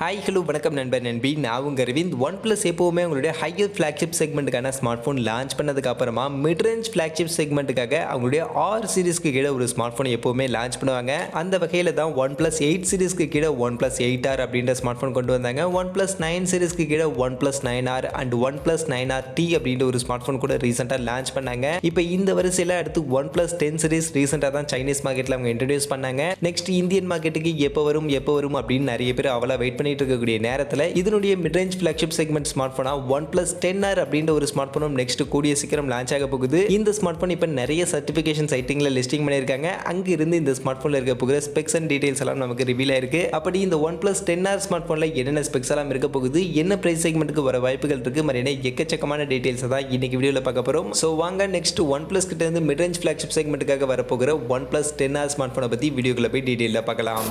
Hi hello வணக்கம் நண்பர் நண்பி நான் உங்கள் அரவிந்த். OnePlus எப்போவுமே உங்களுடைய ஹையர் ஃப்ளாக்ஷிப் செக்மெண்ட்டுக்கான ஸ்மார்ட் ஃபோன் லான்ச் பண்ணதுக்கு அப்புறமா மிட் ரேஞ்ச் ஃப்ளாக்ஷிப் செக்மெண்ட்டுக்காக அவங்களுடைய ஆர் சீரிஸ்க்கு கீழே ஒரு ஸ்மார்ட் ஃபோன் எப்போவுமே லான்ச் பண்ணுவாங்க. அந்த வகையில் தான் OnePlus 8 சீரிஸ்க்கு கீழே OnePlus 8R அப்படின்ற ஸ்மார்ட் ஃபோன் கொண்டு வந்தாங்க. OnePlus 9 சீரிஸ்க்கு கீழே OnePlus 9R and OnePlus 9RT அப்படின்ற ஒரு ஸ்மார்ட் ஃபோன் கூட ரீசெண்டாக லான்ச் பண்ணாங்க. இப்போ இந்த வரிசையில் அடுத்து OnePlus 10 சீரிஸ் ரீசெண்டாக தான் சைனீஸ் மார்க்கெட்டில் அவங்க இன்ட்ரடியூஸ் பண்ணாங்க. நெக்ஸ்ட் இந்தியன் மார்க்கெட்டுக்கு எப்போ வரும் அப்படின்னு நிறைய பேர் அவளா வெயிட் பண்ணிட்டு இருக்கக்கூடிய நேரத்தில் இதனுடைய மிட்ரேஞ்ச் ஃபிளாக்ஷிப் செக்மெண்ட் ஸ்மார்ட் போனா OnePlus 10R அப்படின்ற ஒரு ஸ்மார்ட் போனும் நெக்ஸ்ட் கூடிய சீக்கிரம் லான்ச் ஆக போகுது. இந்த ஸ்மார்ட் போன் இப்போ நிறைய சர்டிஃபிகேஷன் சைட்டிங்ல லிஸ்டிங் பண்ணியிருக்காங்க. அங்க இருந்து இந்த ஸ்மார்ட் போன்ல இருக்க போகிற ஸ்பெக்ஸ் அண்ட் டீடைல்ஸ் எல்லாம் நமக்கு ரிவீல் ஆயிருக்கு. அப்படி இந்த OnePlus 10R ஸ்மார்ட் போன்ல என்னென்ன ஸ்பெக்ஸ் எல்லாம் இருக்க போகுது, என்ன பிரைஸ் செக்மெண்ட்டுக்கு வர வாய்ப்புகள் இருக்கு, மாதிரியான எக்கச்சக்கமான டீடைல்ஸ் தான் இன்னைக்கு வீடியோல பார்க்க போறோம். சோ வாங்க நெக்ஸ்ட் OnePlus கிட்ட இருந்து மிட்ரேஞ்ச் ஃபிளாக்ஷிப் செக்மெண்ட்டுக்காக வர போகிற OnePlus 10R ஸ்மார்ட் போனை பத்தி வீடியோக்குள்ள போய் டீடைலா பார்க்கலாம்.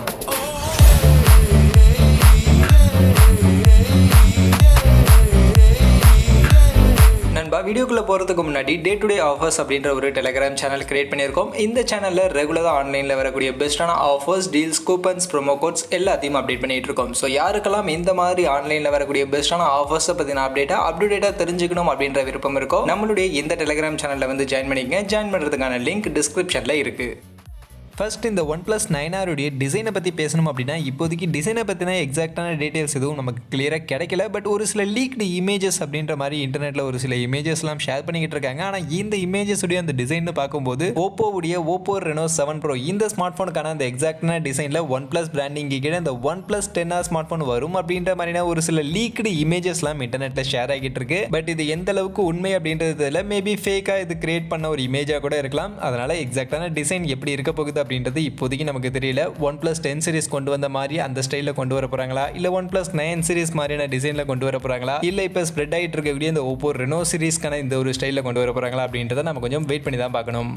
நண்பா, வீடியோக்குள்ள போறதுக்கு முன்னாடி டே டு டே ஆஃபர்ஸ் அப்படின்ற ஒரு டெலிகிராம் சேனல் கிரியேட் பண்ணியிருக்கோம். இந்த சேனல்ல ரெகுலரா ஆன்லைன்ல வரக்கூடிய பெஸ்டான offers, deals, coupons, promo quotes எல்லாத்தையும் அப்டேட் பண்ணிட்டு இருக்கோம். ஸோ யாருக்கெல்லாம் இந்த மாதிரி ஆன்லைன்ல வரக்கூடிய பெஸ்டான ஆஃபர்ஸை பத்தின அப்டேட்டா தெரிஞ்சுக்கணும் அப்படின்ற விருப்பம் இருக்கோ நம்மளுடைய இந்த டெலிகிராம் சேனல்ல வந்து ஜாயின் பண்ணிக்கங்க. ஜாயின் பண்றதுக்கான லிங்க் டிஸ்கிரிப்ஷன்ல இருக்கு. ஃபர்ஸ்ட் இந்த OnePlus 9R உடைய டிசைனை பற்றி பேசணும் அப்படின்னா இப்போதைக்கு டிசைனை பற்றின எக்ஸாக்டான டீட்டெயில்ஸ் எதுவும் நமக்கு கிளியராக கிடைக்கல. பட் ஒரு சில லீக்டு இமேஜஸ் அப்படின்ற மாதிரி இன்டர்நெட்டில் ஒரு சில இமேஜஸ்லாம் ஷேர் பண்ணிக்கிட்டு இருக்காங்க. ஆனால் இந்த இமேஜஸ் உடைய அந்த டிசைன் பார்க்கும்போது Oppo Reno 7 Pro இந்த ஸ்மார்ட் ஃபோனுக்கான அந்த எக்ஸாக்டான டிசைனில் OnePlus பிராண்டிங் கீழே இந்த OnePlus 10R ஸ்மார்ட் ஃபோன் வரும் அப்படின்ற மாதிரியான ஒரு சில லீக்டு இமேஜஸ்லாம் இன்டர்நெட்டில் ஷேர் ஆகிட்டு இருக்கு. பட் இது எந்த அளவுக்கு உண்மை அப்படின்றதுல மேபி ஃபேக்காக இது கிரியேட் பண்ண ஒரு இமேஜாக கூட இருக்கலாம். அதனால எக்ஸாக்டான டிசைன் எப்படி இருக்க போகுது அப்படின்றது இப்போதைக்கு நமக்கு தெரியல. OnePlus 10 சீரிஸ் கொண்டு வந்த மாதிரி அந்த ஸ்டைல்ல கொண்டு வர போறாங்களா, இல்ல OnePlus 9 சீரிஸ் மாதிரியான டிசைன்ல கொண்டு வர போறாங்களா, இல்ல இப்ப ஸ்ப்ரெட் ஆயிட்டு இருக்கக்கூடிய இந்த Oppo Reno சீரிஸ்க்கான இந்த ஒரு ஸ்டைல்ல கொண்டு வர போறாங்களா அப்படின்றத நம்ம கொஞ்சம் வெயிட் பண்ணி தான் பார்க்கணும்.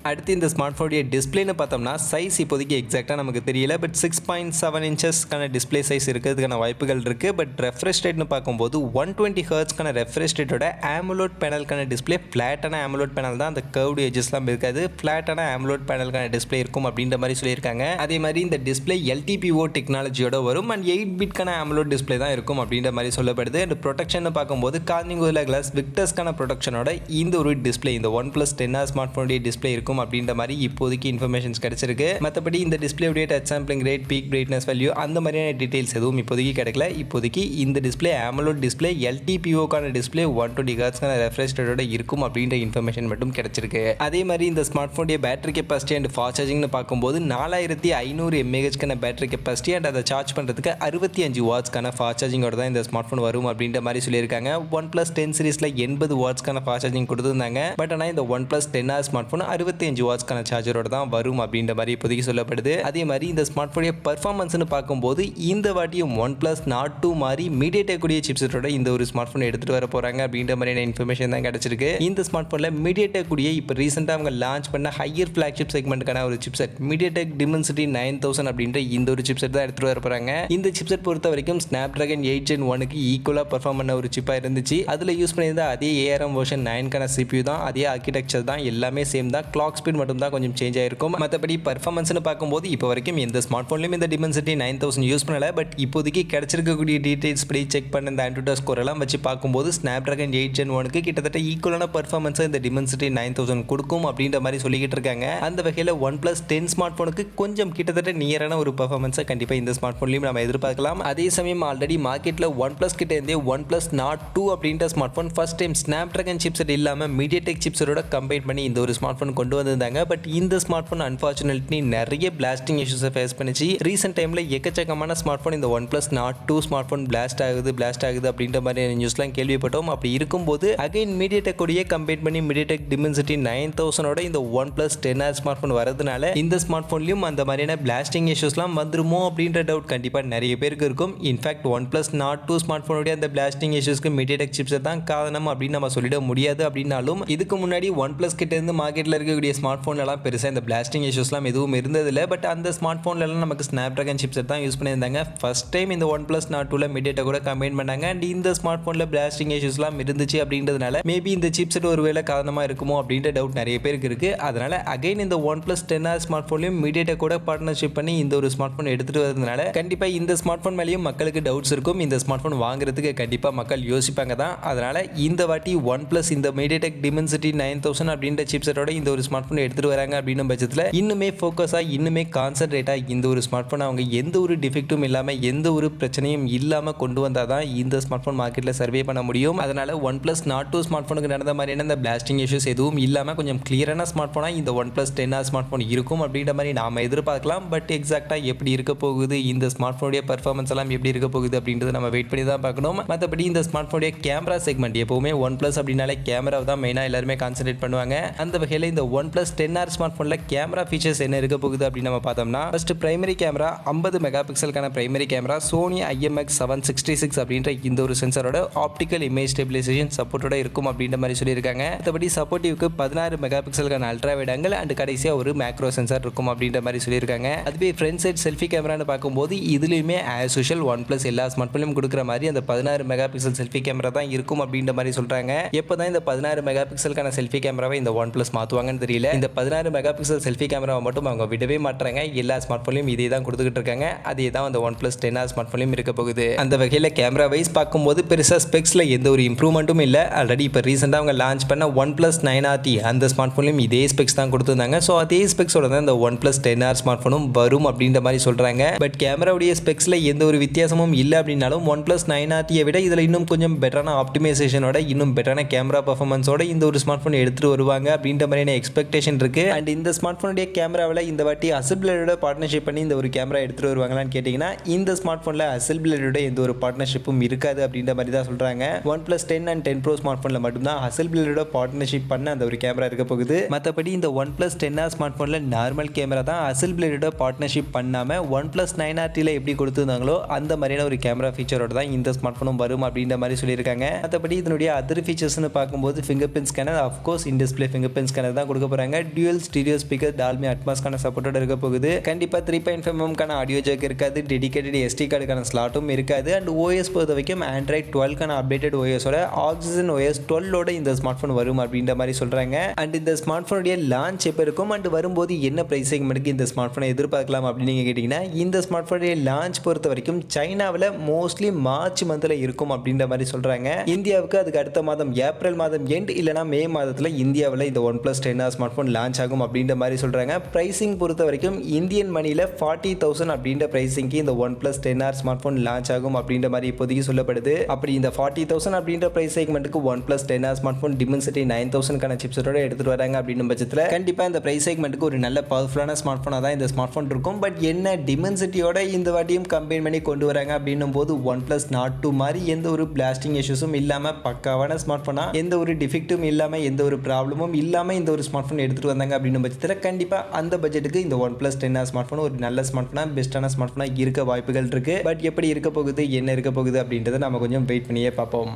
அடுத்து இந்த ஸ்மார்ட் ஃபோனுடைய டிஸ்பிளேன்னு பார்த்தோம்னா சைஸ் இப்போதைக்கு எக்ஸாக்டாக நமக்கு தெரியல. பட் 6.7 இன்ச்சஸ்க்கான டிஸ்பிளே சைஸ் இருக்கிறதுக்கான வாய்ப்புகள் இருக்குது. பட் ரெஃப்ரெஷ் ரேட்னு பார்க்கும்போது 120 ஹெர்ட்ஸ்க்கான ரெஃப்ரெஷ் ரேட்டோட AMOLED பேனலுக்கான டிஸ்பிளே ஃப்ளாட்டான AMOLED பேனல் தான், அந்த கர்வ்டு எஜஸ்லாம் இருக்காது. ஃப்ளாட்டான AMOLED பேனலுக்கான டிஸ்பிளே இருக்கும் அப்படின்ற மாதிரி சொல்லியிருக்காங்க. அதே மாதிரி இந்த டிஸ்பிளே LTPO டெக்னாலஜியோட வரும் அண்ட் 8 பிட்கான AMOLED டிஸ்பிளே தான் இருக்கும் அப்படின்ற மாதிரி சொல்லப்படுது. அண்ட் ப்ரொடெக்ஷன் பார்க்கும்போது கார்னிங் கோரில்லா கிளாஸ் விக்டர்ஸ்க்கான ப்ரொடெக்ஷனோட இந்த ஒரு டிஸ்பிளே இந்த OnePlus 10R ஸ்மார்ட் ஃபோனுடைய டிஸ்பிளே இருக்கும் அப்படின்ற மாதிரி இப்போதைக்கு இன்ஃபர்மேஷன்ஸ் கிடைச்சிருக்கு. மற்றபடி இந்த டிஸ்பிளேவுடைய touch sampling rate, peak brightness value அந்த மாதிரியான டீடைல்ஸ் எதுவும் இப்போதைக்கு கிடைக்கல. இப்போதைக்கு இந்த டிஸ்பிளே AMOLED டிஸ்பிளே LTPO-க்கான டிஸ்பிளே 120 ஹெர்ட்ஸ்க்கான ரெஃப்ரெஷ் ரேட்டோட இருக்கும் அப்படின்ற இன்ஃபர்மேஷன் மட்டும் கிடைச்சிருக்கு. அதே மாதிரி இந்த ஸ்மார்ட் ஃபோனுடைய பேட்டரி கெப்பாசிட்டி அண்ட் ஃபாஸ்ட் சார்ஜிங்னு பார்க்கும்போது 4500 mAhக்கான பேட்டரி கெப்பாசிட்டி அண்ட் அதை சார்ஜ் பண்ணுறதுக்கு 65 வாட்ஸ்க்கான ஃபாஸ்ட் சார்ஜிங்கோட தான் இந்த ஸ்மார்ட் ஃபோன் வரும் அப்படின்ற மாதிரி சொல்லியிருக்காங்க. OnePlus 10 சீரிஸ்ல 80 வாட்ஸ்க்கான ஃபாஸ்ட் சார்ஜிங் கொடுத்துருந்தாங்க. பட் ஆனால் இந்த OnePlus 10R ஸ்மார்ட் ஃபோன் 65 வாட்ஸ்க்கான சார்ஜரோட தான் வரும் அப்படின்ற மாதிரி இப்போதைக்கு சொல்லப்படுது. அதே மாதிரி இந்த ஸ்மார்ட் ஃபோனுடைய பெர்ஃபார்மன்ஸ்னு பார்க்கும்போது இந்த வாட்டியும் OnePlus Nord 2 மாதிரி Mediatek கூடிய சிப்செட்டோட இந்த ஒரு ஸ்மார்ட் ஃபோன் எடுத்துட்டு வர போறாங்க அப்படின்ற மாதிரியான இன்ஃபர்மேஷன் தான் கிடைச்சிருக்கு. இந்த ஸ்மார்ட் ஃபோன்ல Mediatek கூடிய இப்போ ரீசெண்டாக அவங்க லான்ச் பண்ண ஹையர் ஃபிளாக்ஷிப் செக்மெண்ட்டுக்கான ஒரு சிப்செட் Mediatek Dimensity 9000 அப்படின்ற இந்த ஒரு சிப்செட் தான் எடுத்துட்டு வர போறாங்க. இந்த சிப்செட் பொறுத்த வரைக்கும் Snapdragon 8 Gen 1க்கு ஈக்குவலா பெர்ஃபார்ம் பண்ண ஒரு சிப்பா இருந்துச்சு. அதுல யூஸ் பண்ணியிருந்த அதே ARM வெர்ஷன் 9க்கான CPU தான், அதே ஆர்கிடெக்சர் தான், எல்லாமே சேம் தான். கிளாக் ஸ்பீட் மட்டும் தான் கொஞ்சம் சேஞ்ச் ஆயிருக்கும். மற்றபடி பர்ஃபார்மன்ஸ்னு பார்க்கும்போது இப்போ வரைக்கும் எந்த ஸ்மார்ட் ஃபோன்லையும் இந்த Dimensity 9000 யூஸ் பண்ணல. பட் இப்போதைக்கு கிடைச்சிருக்கக்கூடிய டீடைல்ஸ் படி செக் பண்ண இந்த AnTuTu ஸ்கோர் எல்லாம் வச்சு பார்க்கும்போது Snapdragon 8 Gen 1க்கு கிட்டத்தட்ட ஈக்குவலான பர்ஃபார்மன்ஸ் இந்த Dimensity 9000 கொடுக்கும் அப்படின்ற மாதிரி சொல்லிக்கிட்டு இருக்காங்க. அந்த வகையில் OnePlus 10 ஸ்மார்ட் ஃபோனுக்கு கொஞ்சம் கிட்டத்தட்ட நியரான ஒரு பர்ஃபார்மன்ஸை கண்டிப்பாக இந்த ஸ்மார்ட் ஃபோன்லையும் நம்ம எதிர்பார்க்கலாம். அதே சமயம் ஆல்ரெடி மார்க்கெட்டில் OnePlus கிட்ட இருந்தே OnePlus Nord 2 அப்படின்ற smart phone first time Snapdragon chipset இல்லாமல் Mediatek சிப்செட்டோட கம்பைன் பண்ணி இந்த ஒரு ஸ்மார்ட் ஃபோன் கொண்டு வந்திருந்தாங்க. பட் இந்த ஸ்மார்ட் ஃபோன் அன்ஃபார்ச்சுனேட்லி நிறைய பிளாஸ்டிங் இஷ்யூஸை ஃபேஸ் பண்ணிச்சு. ரீசெண்ட் டைமில் எக்கச்சக்கமான ஸ்மார்ட் ஃபோன் இந்த OnePlus Nord 2 smart phone blast ஆகுது அப்படின்ற மாதிரி நியூஸ்லாம் கேள்விப்பட்டோம். அப்படி இருக்கும்போது அகைன் Mediatek கூடிய கம்பைன் பண்ணி Mediatek Dimensity 9000ஓட இந்த OnePlus 10R ஸ்மார்ட் ஃபோன் வரதுனால இந்த ஸ்மார்ட் ஃபோன்லையும் அந்த மாதிரியான பிளாஸ்டிங் இஷ்யூஸ்லாம் வந்துருமோ அப்படின்ற டவுட் கண்டிப்பாக நிறைய பேருக்கு இருக்கும். இன்ஃபேக்ட் OnePlus Nord 2 ஸ்மார்ட் ஃபோனுடைய அந்த பிளாஸ்டிங் இஷ்யூஸ்க்கு Mediatek சிப்செட் தான் காரணம் அப்படின்னு நம்ம சொல்லிட முடியாது. அப்படின்னாலும் இதுக்கு முன்னாடி OnePlus கிட்ட இருந்து மார்க்கெட்டில் இருக்கக்கூடிய இருக்கக்கூடிய ஸ்மார்ட் ஃபோன்லலாம் பெருசாக இந்த பிளாஸ்டிங் இஷ்யூஸ்லாம் எதுவும் இருந்ததில்லை. பட் அந்த ஸ்மார்ட் ஃபோன்லலாம் நமக்கு ஸ்னாப்ட்ராகன் சிப்செட் தான் யூஸ் பண்ணியிருந்தாங்க. ஃபர்ஸ்ட் டைம் இந்த OnePlus 10Rல Mediatek கூட கம்பைன் பண்ணாங்க. அண்ட் இந்த ஸ்மார்ட் ஃபோனில் பிளாஸ்டிங் இஷ்யூஸ்லாம் இருந்துச்சு அப்படின்றதுனால மேபி இந்த சிப்செட் ஒருவேளை காரணமாக இருக்குமோ அப்படின்ற டவுட் நிறைய பேருக்கு இருக்குது. அதனால் அகைன் இந்த OnePlus 10R ஸ்மார்ட் ஃபோன்லையும் Mediatek கூட பார்ட்னர்ஷிப் பண்ணி இந்த ஒரு ஸ்மார்ட் ஃபோன் எடுத்துகிட்டு வரதுனால கண்டிப்பாக இந்த ஸ்மார்ட் ஃபோன் மேலேயும் மக்களுக்கு டவுட்ஸ் இருக்கும். இந்த ஸ்மார்ட் ஃபோன் வாங்குறதுக்கு கண்டிப்பாக மக்கள் யோசிப்பாங்க தான். அதனால் இந்த வாட்டி OnePlus இந்த Mediatek Dimensity 9000 அப்படின்ற சிப்செட்டோட இந்த ஒரு ஸ்மார்ட் ஃபோன் எடுத்துகிட்டு வராங்க அப்படின்னும் பட்சத்தில் இன்னுமே ஃபோக்கஸாக இன்னுமே கான்சன்ட்ரேட்டாக இந்த ஒரு ஸ்மார்ட் ஃபோன் அவங்க எந்த ஒரு டிஃபெக்ட்டும் இல்லாமல் எந்த ஒரு பிரச்சனையும் இல்லாமல் கொண்டு வந்தால் தான் இந்த ஸ்மார்ட் ஃபோன் மார்க்கெட்டில் சர்வே பண்ண முடியும். அதனால் OnePlus 10R ஸ்மார்ட் ஃபோனுக்கு நடந்த மாதிரியான இந்த பிளாஸ்டிங் இஷ்யூஸ் எதுவும் இல்லாமல் கொஞ்சம் கிளியரான ஸ்மார்ட் ஃபோனாக இந்த OnePlus 10R ஸ்மார்ட் ஃபோன் இருக்கும் அப்படின்ற மாதிரி நாம் எதிர்பார்க்கலாம். பட் எக்ஸாக்டாக எப்படி இருக்க போகுது, இந்த ஸ்மார்ட் ஃபோனுடைய பர்ஃபார்மன்ஸ் எல்லாம் எப்படி இருக்க போகுது அப்படின்றது நம்ம வெயிட் பண்ணி தான் பார்க்கணும். மற்றபடி இந்த ஸ்மார்ட் ஃபோனுடைய கேமரா செக்மெண்ட் எப்போவுமே OnePlus அப்படின்னாலே கேமராவை தான் மெயினாக எல்லாருமே கான்சென்ட்ரேட் பண்ணுவாங்க. அந்த வகையில் இந்த OnePlus 10R ஸ்மார்ட் ஃபோனில் கேமரா ஃபீச்சர்ஸ் என்ன இருக்க போகுது அப்படின்னு நம்ம பார்த்தோம்னா ஃபர்ஸ்ட் பிரைமரி கேமரா 50 மெகா பிக்சலுக்கான பிரைமரி கேமரா சோனி IMX766 அப்படின்ற இந்த ஒரு சென்சரோட ஆப்டிக்கல் இமேஜ் ஸ்டெபிலைசேஷன் சப்போர்ட்டோட இருக்கும் அப்படின்ற மாதிரி சொல்லியிருக்காங்க. மற்றபடி சப்போர்ட்டிவ்க்கு 16 மெகா பிக்சலுக்கான அல்ட்ரா வைட் ஆங்கிள் அண்ட் கடைசியாக ஒரு மேக்ரோ சென்சார் இருக்கும் அப்படின்ற மாதிரி சொல்லியிருக்காங்க. அதுவே ஃப்ரண்ட் சைட் செல்ஃபி கேமரான்னு பார்க்கும்போது இதுலையுமே ஆஸ் யூஷுவல் OnePlus எல்லா ஸ்மார்ட் ஃபோன்லையும் கொடுக்குற மாதிரி அந்த 16 மெகா பிக்சல் செல்ஃபி கேமரா தான் இருக்கும் அப்படின்ற மாதிரி சொல்றாங்க. எப்போ தான் இந்த 16 மெகா பிக்சலுக்கான செல்ஃபி கேமராவை இந்த OnePlus மாற்றுவாங்கன்னு தெரியல. இந்த 16 மெகா பிக்சல் செல்ஃபி கேமராவை மட்டும் அவங்க விடவே மாட்டாங்க. எல்லா ஸ்மார்ட் ஃபோன்லையும் இதே தான் கொடுத்துக்கிட்டு இருக்காங்க. அதே தான் அந்த OnePlus 10R ஸ்மார்ட் ஃபோன்லையும் இருக்க போகுது. அந்த வகையில் கேமரா வைஸ் பார்க்கும்போது பெருசாக ஸ்பெக்ஸில் எந்த ஒரு இம்ப்ரூவ்மெண்ட்டும் இல்லை. ஆல்ரெடி இப்போ ரீசெண்டாக அவங்க லான்ச் பண்ண OnePlus 9RT அந்த ஸ்மார்ட் ஃபோன்லையும் இதே ஸ்பெக்ஸ் தான் கொடுத்துருந்தாங்க. ஸோ அதே ஸ்பெக்ஸோட தான் இந்த OnePlus 10R ஸ்மார்ட் ஃபோனும் வரும் அப்படின்ற மாதிரி சொல்கிறாங்க. பட் கேமராவுடைய ஸ்பெக்ஸில் எந்த ஒரு வித்தியாசமும் இல்லை அப்படின்னாலும் OnePlus 9RTயை விட இதில் இன்னும் கொஞ்சம் பெட்டரான ஆப்டிமைசேஷனோட இன்னும் பெட்டரான கேமரா பர்ஃபார்மன்ஸோட இந்த ஒரு ஸ்மார்ட் ஃபோன் எடுத்துகிட்டு வருவாங்க அப்படின்ற மாதிரியான எக்ஸ்பெக்டேஷன் இருக்குது. அண்ட் இந்த ஸ்மார்ட் ஃபோனுடைய கேமராவில் இந்த வாட்டி அசம்பிளரோட பார்ட்னர்ஷிப் பண்ணி இந்த ஒரு கேமரா எடுத்துகிட்டு வருவாங்களான்னு கேட்டிங்கன்னா இந்த ஸ்மார்ட் ஃபோனில் அசம்பிளரோட எந்த ஒரு பார்ட்னர்ஷிப்பும் இருக்காது அப்படின்ற மாதிரி தான் சொல்கிறாங்க. OnePlus 10 அண்ட் 10 Pro ஸ்மார்ட் ஃபோனில் மட்டும்தான் அசம்பிளரோட பார்ட்னர்ஷிப் பண்ண அந்த ஒரு கேமரா இருக்க போகுது. மற்றபடி இந்த OnePlus 10R ஸ்மார்ட் ஃபோனில் நார்மல் கேமரா தான் அசம்பிளரோட பார்ட்னர்ஷிப் பண்ணாமல் OnePlus 9RTயில் எப்படி கொடுத்துருந்தாங்களோ அந்த மாதிரியான ஒரு கேமரா ஃபீச்சரோட தான் இந்த ஸ்மார்ட் ஃபோனும் வரும் அப்படின்ற மாதிரி சொல்லியிருக்காங்க. மற்றபடி இதனுடைய அதர் ஃபீச்சர்ஸ்னு பார்க்கும்போது finger print scanner, of course in display finger print scanner தான் கொடுக்க போகிறாங்க. டியூயல் ஸ்டீரியோ ஸ்பீக்கர் டால்பி அட்மாஸ்க்கான சப்போர்ட்டோட இருக்க போகுது. கண்டிப்பாக 3.5mm ஆடியோ ஜாக் இருக்காது. டெடிகேட்டட் SD கார்டுக்கான ஸ்லாட்டும் இருக்காது. அண்ட் OS பொறுத்த வரைக்கும் Android 12க்கான அப்டேட்டட் OSோட Oxygen OS 12ஓட இந்த ஸ்மார்ட் ஃபோன் வரும் அப்படின்ற மாதிரி சொல்கிறாங்க. அண்ட் இந்த ஸ்மார்ட் ஃபோனுடைய லான்ச் எப்போ இருக்கும் அண்ட் வரும்போது என்ன ப்ரைஸ் செக்மெண்ட்டுக்கு இந்த ஸ்மார்ட் ஃபோனை எதிர்பார்க்கலாம் அப்படின்னு நீங்கள் கேட்டிங்கன்னா இந்த ஸ்மார்ட் ஃபோனுடைய லான்ச் பொறுத்த வரைக்கும் சைனாவில் மோஸ்ட்லி மார்ச் மந்தில் இருக்கும் அப்படின்ற மாதிரி சொல்கிறாங்க. இந்தியாவுக்கு அதுக்கு அடுத்த மாதம் ஏப்ரல் மாதம் எண்ட் இல்லைனா மே மாதத்தில் இந்தியாவில் இந்த OnePlus 10R smart phone launch ஆகும் அப்படின்ற மாதிரி சொல்கிறாங்க. ப்ரைஸிங் பொறுத்த வரைக்கும் இந்தியன் மணியில் 40,000 அப்படின்ற ப்ரைஸிங்க்கு இந்த OnePlus 10R smart phone launch ஆகும் அப்படின்ற மாதிரி இப்போதைக்கு சொல்லப்படுது. அப்படி இந்த 40,000 அப்படின்ற ப்ரைஸ் செக்மெண்ட்டுக்கு OnePlus 10R smart phone Dimensity 9000க்கான சிப்செட்டோட எடுத்துகிட்டு வராங்க அப்படின்னும் பட்சத்தில் கண்டிப்பாக இந்த ப்ரைஸ் செக்மெண்ட்டுக்கு ஒரு நல்ல பவர்ஃபுல்லான ஸ்மார்ட் ஃபோனாக தான் இந்த ஸ்மார்ட் ஃபோன் இருக்கும். பட் என்ன Dimensityயோட இந்த வாட்டியும் கம்பைன் பண்ணி கொண்டு வராங்க அப்படின்னும் போது OnePlus 2 மாதிரி எந்த ஒரு பிளாஸ்டிங் இஷ்யூஸும் இல்லாமல் பக்காவான ஸ்மார்ட் ஃபோனாக எந்த ஒரு டிஃபெக்ட்டும் இல்லாமல் எந்த ஒரு ப்ராப்ளமும் இல்லாமல் இந்த ஒரு ஸ்மார்ட் ஃபோன் எடுத்துகிட்டு வந்தாங்க அப்படின்னும் பட்சத்தில் கண்டிப்பாக அந்த பட்ஜெட்டுக்கு இந்த OnePlus 10R ஸ்மார்ட் ஃபோன் ஒரு நல்ல ஸ்மார்ட் ஃபோனாக பெஸ்ட்டான ஸ்மார்ட் ஃபோனாக இருக்க வாய்ப்புகள் இருக்குது. பட் எப்படி இருக்க போகுது என்ன இருக்க போகுது அப்படின்றத நம்ம கொஞ்சம் வெயிட் பண்ணியே பார்ப்போம்.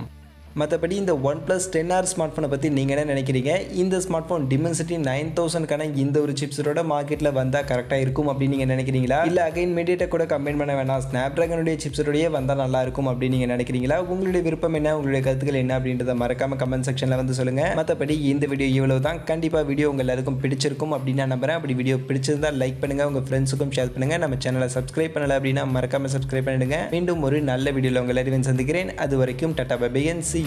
மற்றபடி இந்த OnePlus 10R ஸ்மார்ட் ஃபோனை பற்றி நீங்கள் என்ன நினைக்கிறீங்க? இந்த ஸ்மார்ட் ஃபோன் Dimensity 9000க்கான இந்த ஒரு சிப்ஸோட மார்க்கெட்டில் வந்தால் கரெக்டாக இருக்கும் அப்படின்னு நீங்கள் நினைக்கிறீங்களா? இல்லை அகைன் Mediatek கூட கம்பைன் பண்ண வேணாம், ஸ்னாப்ட்ராகனுடைய சிப்ஸோடய வந்தால் நல்லா இருக்கும் அப்படின்னு நீங்கள் நினைக்கிறீங்களா? உங்களுடைய விருப்பம் என்ன, உங்களுடைய கருத்துக்கள் என்ன அப்படின்றத மறக்காமல் கமெண்ட் செக்ஷனில் வந்து சொல்லுங்கள். மற்றபடி இந்த வீடியோ இவ்வளவு தான். கண்டிப்பாக வீடியோ உங்கள் எல்லாருக்கும் பிடிச்சிருக்கும் அப்படின்னு நான் நம்புறேன். அப்படி வீடியோ பிடிச்சிருந்தால் லைக் பண்ணுங்கள், உங்கள் ஃப்ரெண்ட்ஸுக்கும் ஷேர் பண்ணுங்கள். நம்ம சேனலை சப்ஸ்கிரைப் பண்ணலை அப்படின்னா மறக்காமல் சப்ஸ்கிரைப் பண்ணிடுங்க. மீண்டும் ஒரு நல்ல வீடியோவில் உங்கள் எல்லாரையும் சந்திக்கிறேன். அது வரைக்கும் tata bye bye and see you.